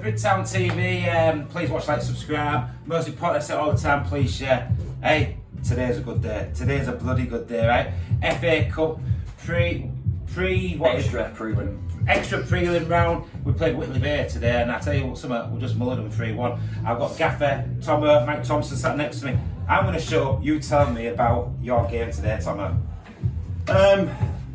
Big Town TV. Please watch, like, subscribe. Most important, I say it all the time, please share. Hey, today's a good day. Today's a bloody good day, right? FA Cup extra prelim round. We played Whitley Bay today, and I tell you what, we just mullered them 3-1. I've got gaffer Mike Thompson sat next to me. I'm going to shut up. You tell me about your game today, Tomo.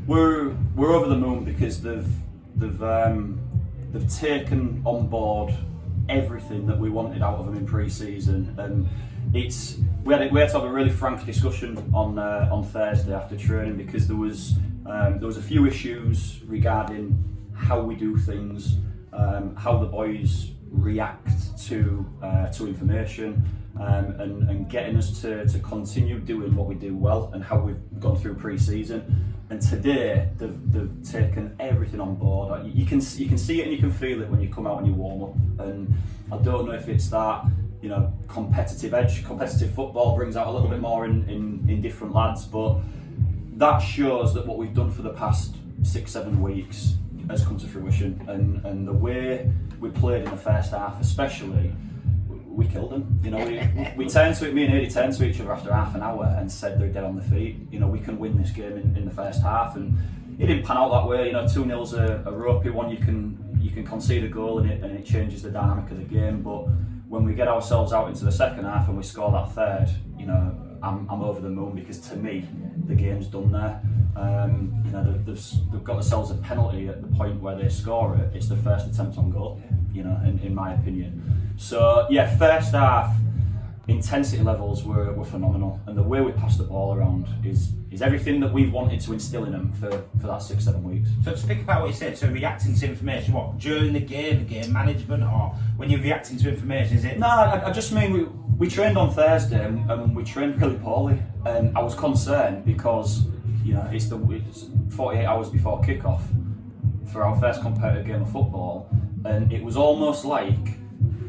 We're over the moon because they've taken on board everything that we wanted out of them in pre-season, and we had to have a really frank discussion on Thursday after training, because there was a few issues regarding how we do things, how the boys react to information, and getting us to continue doing what we do well and how we've gone through pre-season. And today they've taken everything on board. You can see it and you can feel it when you come out and you warm up. And I don't know if it's that, competitive edge. Competitive football brings out a little bit more in different lads, but that shows that what we've done for the past 6-7 weeks has come to fruition. And the way we played in the first half, especially, we killed them. We turned to it. Me and Eddie turned to each other after half an hour and said they're dead on the feet. We can win this game in the first half, and it didn't pan out that way. 2-0's a ropey one. You can concede a goal and it changes the dynamic of the game. But when we get ourselves out into the second half and we score that third, I'm over the moon, because to me the game's done there. They've got themselves a penalty at the point where they score it. It's the first attempt on goal, in my opinion. So yeah, first half intensity levels were phenomenal, and the way we passed the ball around is everything that we've wanted to instill in them for that 6-7 weeks. So to speak about what you said, so reacting to information, what, during the game management, or when you're reacting to information, is it? No, I just mean we trained on Thursday and we trained really poorly, and I was concerned because it's 48 hours before kick-off for our first competitive game of football, and it was almost like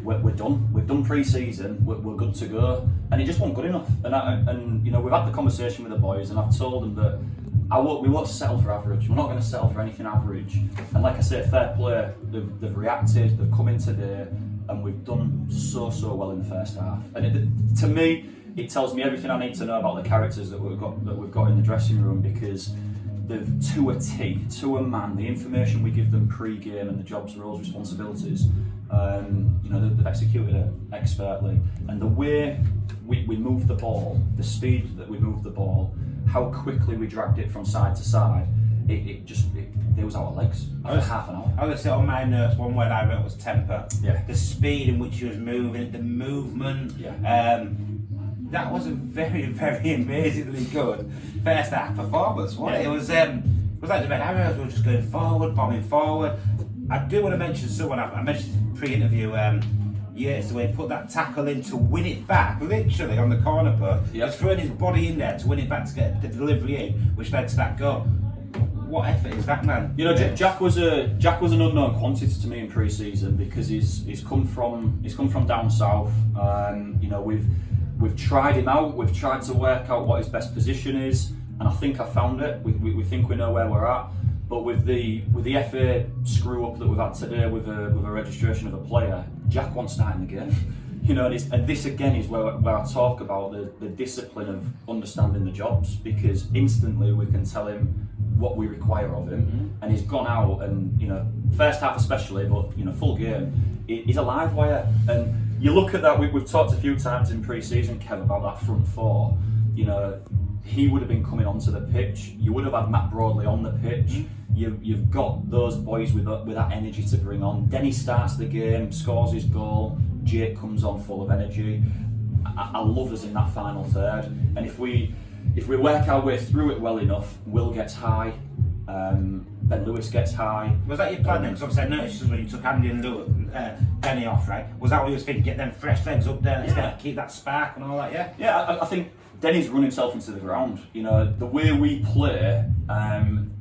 we're done. We've done pre-season. We're good to go, and it just wasn't good enough. And we've had the conversation with the boys, and I've told them that we won't settle for average. We're not going to settle for anything average. And like I say, fair play. They've reacted. They've come in today, and we've done so well in the first half. And to me, it tells me everything I need to know about the characters that we've got in the dressing room, because they've, to a T, to a man, the information we give them pre-game and the jobs, roles, responsibilities, they've executed it expertly. And the way we moved the ball, the speed that we moved the ball, how quickly we dragged it from side to side, there was our legs after half an hour. I was on my notes, one word I wrote was temper. Yeah. The speed in which he was moving, the movement. Yeah. That was a very, very amazingly good first half performance, wasn't it? It was like the Red Arrows were just going forward, bombing forward. I do want to mention someone I mentioned pre-interview, Yates, the way he put that tackle in to win it back, literally on the corner post. Yep. Just throwing his body in there to win it back, to get the delivery in, which led to that goal. What effort is that, man? Jack was an unknown quantity to me in pre-season, because he's come from down south. We've tried him out. We've tried to work out what his best position is, and I think I found it. We think we know where we're at. But with the FA screw up that we've had today with a registration of a player, Jack won't start in the game. And this again is where I talk about the discipline of understanding the jobs, because instantly we can tell him what we require of him, and he's gone out and first half especially, but full game, he's a live wire. And you look at that. We've talked a few times in pre-season, Kev, about that front four. He would have been coming onto the pitch. You would have had Matt Broadley on the pitch. You've got those boys with that energy to bring on. Denny starts the game, scores his goal. Jake comes on full of energy. I love us in that final third. And if we work our way through it well enough, Will gets high. Ben Lewis gets high. Was that your plan then? Because obviously I noticed when you took Andy and Benny off, right? Was that what you was thinking? Get them fresh legs up there, let's keep that spark and all that, yeah? Yeah, I think Denny's run himself into the ground. The way we play,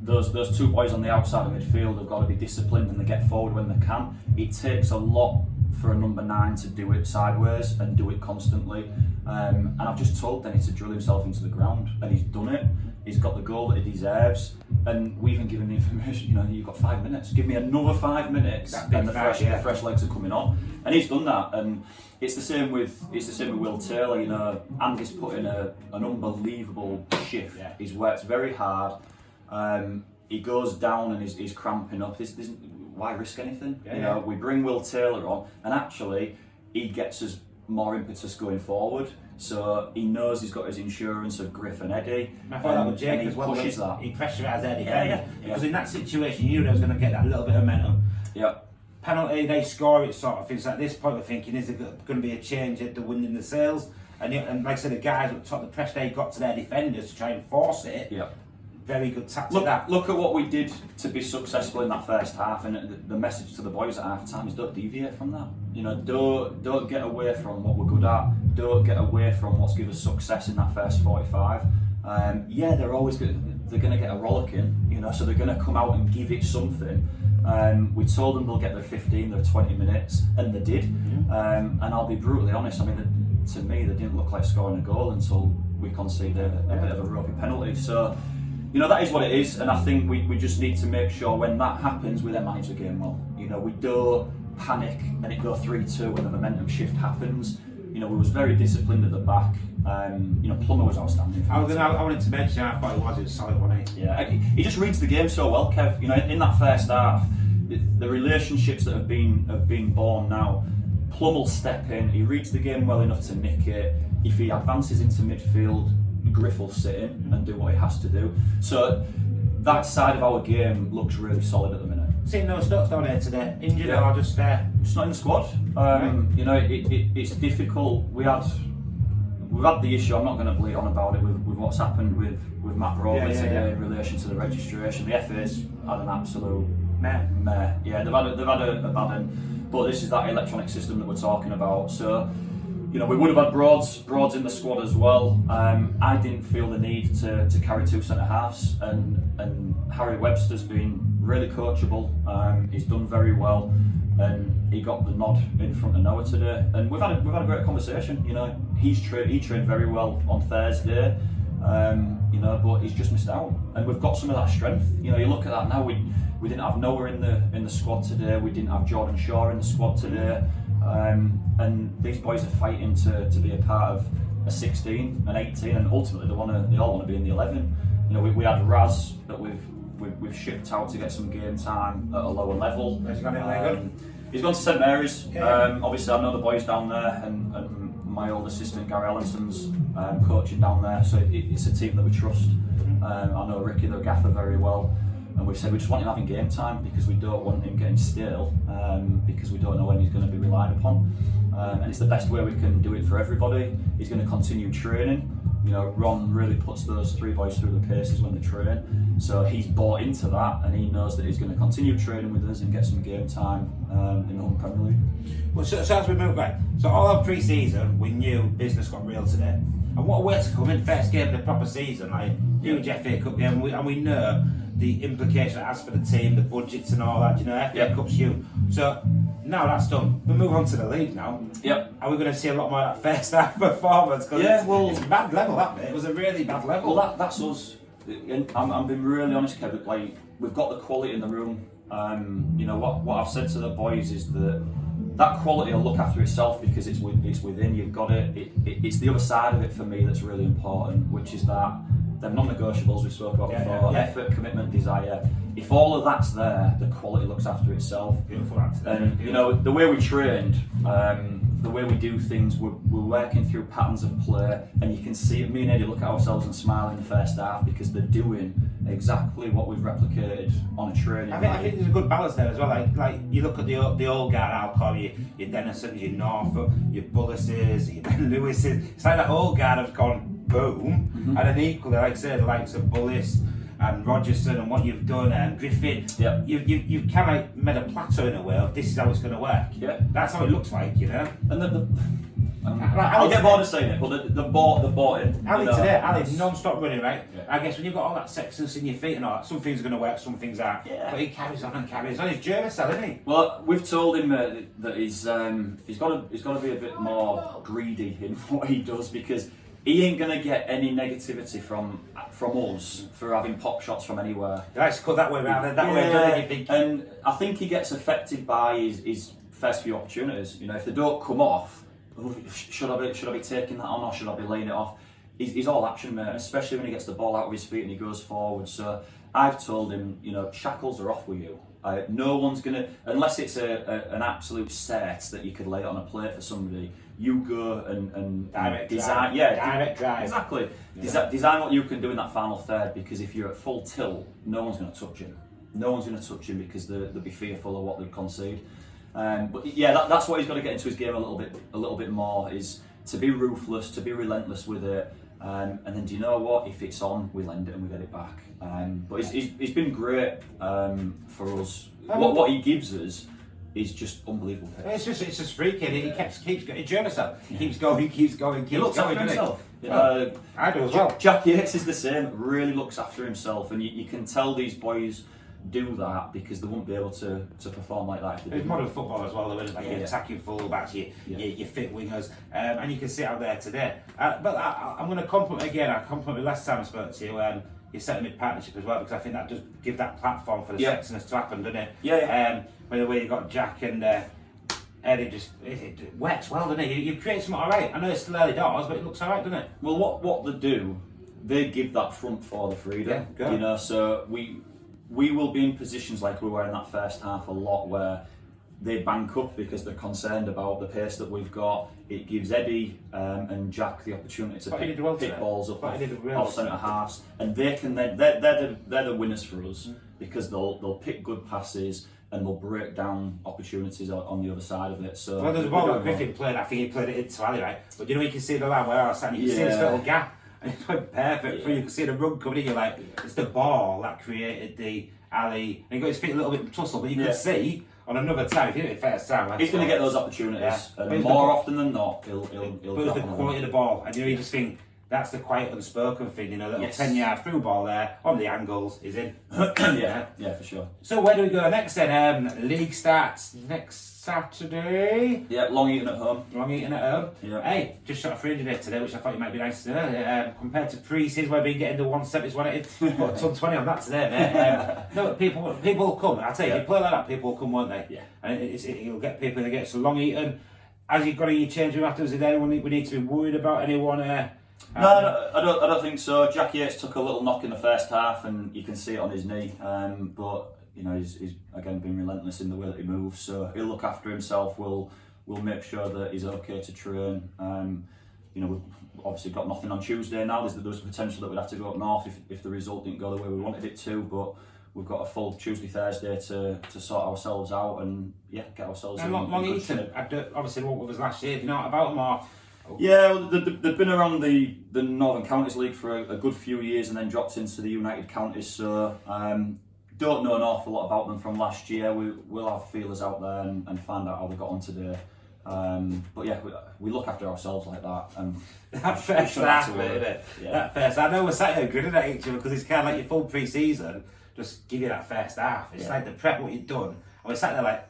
those two boys on the outside of midfield have got to be disciplined, and they get forward when they can. It takes a lot for a number 9 to do it sideways and do it constantly. And I've just told Denny to drill himself into the ground, and he's done it. He's got the goal that he deserves, and we even given the information. You've got 5 minutes. Give me another 5 minutes, and the fresh legs are coming on. And he's done that. And it's the same with Will Taylor. Andy's put in an unbelievable shift. Yeah. He's worked very hard. He goes down and he's cramping up. Why risk anything? Yeah. We bring Will Taylor on, and actually he gets us more impetus going forward. So he knows he's got his insurance of Griff and Eddie. I thought that with Jake as well. Pushes that. He pressurised Eddie. Because in that situation, you knew they was going to get that little bit of momentum. Yeah. Penalty, they score it, sort of things. At this point, we're thinking, is there going to be a change at the wind in the sails? And like I said, the guys at the top of the press, they got to their defenders to try and force it. Yeah. Very good tactic. Look at what we did to be successful in that first half, and the message to the boys at half time is don't deviate from that. Don't get away from what we're good at. Don't get away from what's given us success in that first 45. They're always they're going to get a rollicking, so they're going to come out and give it something. We told them they'll get their 15, their 20 minutes, and they did. And I'll be brutally honest. I mean, to me, they didn't look like scoring a goal until we conceded a bit of a ropey penalty. So. That is what it is, and I think we just need to make sure when that happens, we then manage the game well. We don't panic and it goes 3-2 when the momentum shift happens. We was very disciplined at the back. Plummer was outstanding. I wanted to mention, I thought it was solid, wasn't he? Yeah, he just reads the game so well, Kev. In that first half, the relationships that have been born now. Plum will step in. He reads the game well enough to nick it. If he advances into midfield, Griff will sit in and do what he has to do. So that side of our game looks really solid at the minute. Seeing no Stokes down here today, injured or just there? It's not in the squad. It's difficult. We've had the issue. I'm not going to bleat on about it with what's happened with Matt Broadley today in relation to the registration. The FA's had an absolute meh. Yeah, they've had a bad end. But this is that electronic system that we're talking about. So. We would have had Broads in the squad as well. I didn't feel the need to carry 2 centre halves, and Harry Webster's been really coachable. He's done very well, and he got the nod in front of Noah today. And we've had a great conversation. He trained very well on Thursday. But he's just missed out, and we've got some of that strength. You look at that now. We didn't have Noah in the squad today. We didn't have Jordan Shaw in the squad today. And these boys are fighting to be a part of a 16, an 18, and ultimately they all want to be in the 11. We had Raz that we've shipped out to get some game time at a lower level. He's gone to St Mary's. Obviously, I know the boys down there, and my old assistant Gary Allison's coaching down there, so it's a team that we trust. I know Ricky, the gaffer, very well. And we've said we just want him having game time because we don't want him getting stale, because we don't know when he's going to be relied upon. And it's the best way we can do it for everybody. He's going to continue training. Ron really puts those 3 boys through the paces when they train. So he's bought into that, and he knows that he's going to continue training with us and get some game time in the home Premier League. Well, so as we move back, so all our pre-season, we knew business got real today. And what a way to come in, first game of the proper season, like huge FA Cup game, and we know the implication it has for the team, the budgets and all that. FA Cup's huge. So now that's done, we move on to the league now. Yep. Are we going to see a lot more of that first half performance? It's a bad level, that bit. It was a really bad level. Well, that's us. I'm being really honest, Kevin. Like, we've got the quality in the room. What I've said to the boys is that quality will look after itself because it's within. You've got it. It's the other side of it for me that's really important, which is that the non-negotiables we spoke about before: effort, commitment, desire. If all of that's there, the quality looks after itself. Beautiful answer. And the way we trained, the way we do things, we're working through patterns of play, and you can see it. Me and Eddie look at ourselves and smile in the first half because they're doing exactly what we've replicated on a training. I think there's a good balance there as well. Like you look at the old guard, I'll call you your Dennisons, your Norfolk, your Bullises, your Ben Lewises. It's like that old guard has gone boom, and then equally, like I say, the likes of Bullis and Rogerson and what you've done and Griffin. Yeah. You've kind of made a plateau in a way of this is how it's going to work. Yeah. That's how it looks like, And I'll get bored of saying it, but they've bought it. Ali today, Ali's non-stop running, right? Yeah. I guess when you've got all that sexiness in your feet and all that, some things are going to work, some things aren't. Yeah. But he carries on and carries on. He's Duracell, isn't he? Well, we've told him that he's got to be a bit more greedy in what he does, because he ain't gonna get any negativity from us for having pop shots from anywhere. He likes to cut that way round, that way, doesn't he? You think? And I think he gets affected by his first few opportunities. You know, if they don't come off, should I be taking that on, or should I be laying it off? He's all action, mate, especially when he gets the ball out of his feet and he goes forward. So I've told him, you know, shackles are off with you. No one's gonna, unless it's an absolute set that you could lay it on a plate for somebody. You go and Direct design, drive. Direct drive. Exactly. Yeah. Design what you can do in that final third, because if you're at full tilt, no one's going to touch him. No one's going to touch him because they'll be fearful of what they'd concede. But yeah, that's what he's got to get into his game a little bit more, is to be ruthless, to be relentless with it. And then, do you know what? If it's on, we lend it and we get it back. But he's been great for us. What he gives us is just unbelievable. It's just freaking. He keeps going. Duracell. He keeps going. Keeps He looks going, after himself. I do as well. Jack Yates is the same. Really looks after himself, and you can tell these boys do that because they won't be able to perform like that if they It's didn't. modern football as well, though, isn't it? Like your attacking fullbacks, your fit wingers, and you can see it out there today. But I'm going to compliment again. I complimented last time I spoke to you. You set a mid partnership as well, because I think that does give that platform for the sexiness to happen, doesn't it? Yeah. By the way, you've got Jack and Eddie, it works well, doesn't it? You create something alright. I know it's still early doors, but it looks alright, doesn't it? Well, what they do, they give that front for the freedom. Yeah, you know, so we will be in positions like we were in that first half a lot, where they bank up because they're concerned about the pace that we've got. It gives Eddie and Jack the opportunity to pick balls up off centre halves, and they can then they're the winners for us, because they'll pick good passes and they'll break down opportunities on the other side of it. So there's a ball that Griffin played. I think he played it into Ali, right? But you know, you can see the line where I was standing. You can see this little gap, and it's went perfect through. You can see the run coming in. You're like, it's the ball that created the Ali. And he got his feet a little bit tussle, but you can see on another time, if you did it first time, he's going to get those opportunities, and more often than not, he'll but it's the quality of the ball, and you just think that's the quiet unspoken thing, you know, little 10-yard through ball there on the angles is in. yeah, for sure. So where do we go next then? League starts next Saturday. Yeah, Long Eaton at home. Long Eaton at home. Yeah. Hey, just shot a 300 today, which I thought you might be nice to know. Compared to pre-season, where we've been getting the 170s, 180, put a ton 20 on that today, mate. No, people will come. I tell you, if you play like that, people will come, won't they? Yeah. And it'll get people in the gate. So Long Eaton, as you've got any change room afterwards, is there anyone we need to be worried about? Anyone? No, I don't think so. Jack Yates took a little knock in the first half, and you can see it on his knee. But you know, he's again been relentless in the way that he moves. So he'll look after himself. We'll make sure that he's okay to train. You know, we've obviously got nothing on Tuesday now. There's potential that we'd have to go up north if the result didn't go the way we wanted it to. But we've got a full Tuesday, Thursday to sort ourselves out and get ourselves in. Long Eaton, obviously, what with us last year? Do you know about them or? Yeah, well, they've been around the Northern Counties League for a good few years, and then dropped into the United Counties. So don't know an awful lot about them from last year. We'll have feelers out there and find out how they got on today. But yeah, we look after ourselves like that. That first half, isn't it? Yeah. That first. I know we're sat here grinning at each other because it's kind of like your full pre-season. Just give you that first half. It's like the prep what you've done, and we're sat there like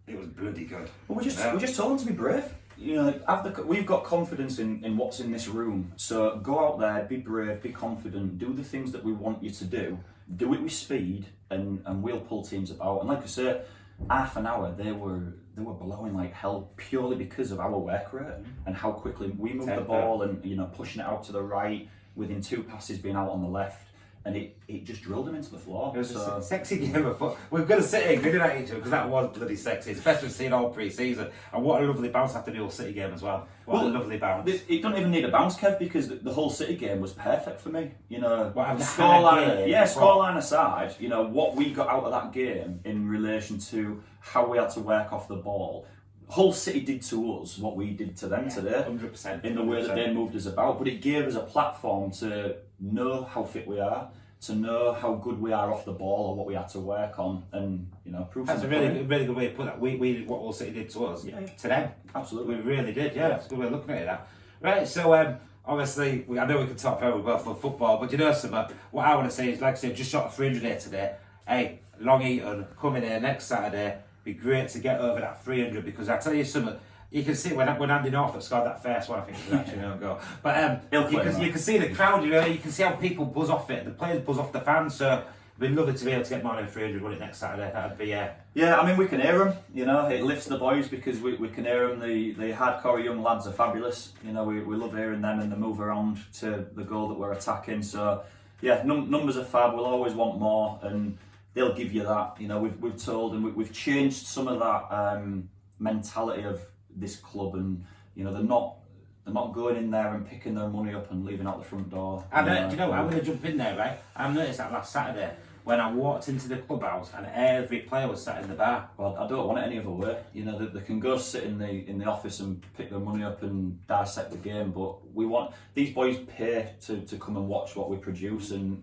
it was bloody good. Well, we just told them to be brave. You know, we've got confidence in what's in this room. So go out there, be brave, be confident, do the things that we want you to do it with speed, and we'll pull teams about. And like I say, half an hour they were blowing like hell purely because of our work rate and how quickly we moved the ball, and you know, pushing it out to the right within 2 passes being out on the left. And it just drilled him into the floor. It was a sexy game of football. We've got to sit here grinning at each other because that was bloody sexy, especially seeing all pre-season. And what a lovely bounce after the whole City game as well. What a lovely bounce. It don't even need a bounce, Kev, because the whole City game was perfect for me. You know, scoreline aside, you know, what we got out of that game in relation to how we had to work off the ball. Hull City did to us what we did to them today, 100%, in the way that they moved us about. But it gave us a platform to know how fit we are, to know how good we are off the ball or what we had to work on, and prove. That's a really good way to put that. We did what Hull City did to us, to them. Absolutely, we really did. Yeah, that's a good way of looking at it. That right. So obviously, I know we can talk very well for football, but you know something. What I want to say is, like I said, just shot a 300 here today. Hey, Long Eaton coming here next Saturday. Be great to get over that 300, because I tell you something. You can see when Andy Norfolk scored that first one, I think it was actually no goal. But you can see the crowd, you can see how people buzz off it. The players buzz off the fans. So we'd love it to be able to get more than 300 run it next Saturday. That'd be Yeah, I mean, we can hear them. It lifts the boys because we can hear them. The hardcore young lads are fabulous. We love hearing them and the move around to the goal that we're attacking. So yeah, numbers are fab. We'll always want more, and they'll give you that. We've told, and we've changed some of that mentality of this club, and they're not going in there and picking their money up and leaving out the front door. And do you know what? I'm going to jump in there, right? I noticed that last Saturday when I walked into the clubhouse and every player was sat in the bar. Well, I don't want it any other way. They can go sit in the office and pick their money up and dissect the game, but we want these boys pay to come and watch what we produce, and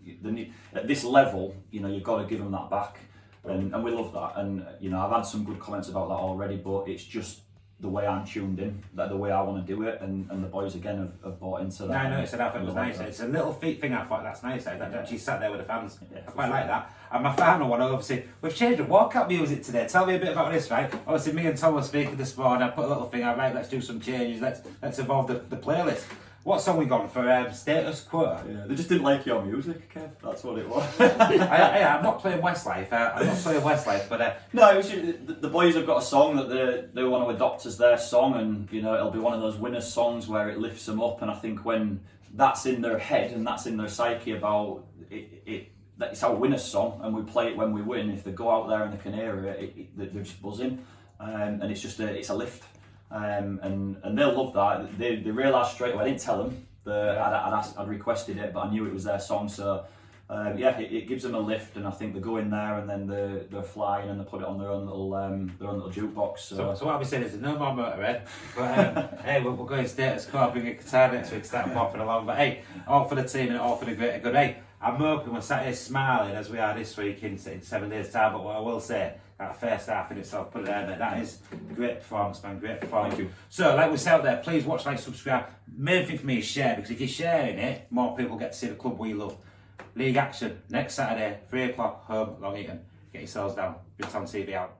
at this level, you've got to give them that back, and we love that. And I've had some good comments about that already, but it's just the way I'm tuned in, the way I want to do it, and the boys again have bought into that. I noticed that. I thought it was nice. It's a little thing. I thought that's nice. That actually sat there with the fans. Yeah, I quite like that. And my final one, obviously, we've changed the walkout music today. Tell me a bit about this, right? Obviously, me and Tom were speaking this morning. I put a little thing out, right? Let's do some changes. Let's evolve the playlist. What song we gone for? Status Quo. Yeah, they just didn't like your music, Kev. That's what it was. I'm not playing Westlife. I'm not playing Westlife, but no, it was just, the boys have got a song that they want to adopt as their song, and it'll be one of those winners' songs where it lifts them up. And I think when that's in their head and that's in their psyche about it, it's our winner's song, and we play it when we win. If they go out there and they can hear it, they're just buzzing, and it's just it's a lift. And they'll love that. They realised straight away. I didn't tell them that I'd requested it, but I knew it was their song. So it gives them a lift, and I think they go in there and then they're flying and they put it on their own little jukebox. So what I'll be saying is there's no more Motorhead, but hey, we're going Status Quo, bring a guitar next week, start popping along. But hey, all for the team and all for the greater good. Hey, I'm hoping we're sat here smiling as we are this week in 7 days' time. But what I will say, that first half in itself, put it there, mate. That is great performance, man. Great performance. Thank you. So, like we said out there, please watch, like, subscribe. Main thing for me is share, because if you're sharing it, more people get to see the club we love. League action next Saturday, 3 o'clock, home, Long Eaton. Get yourselves down. Big Tom TV out.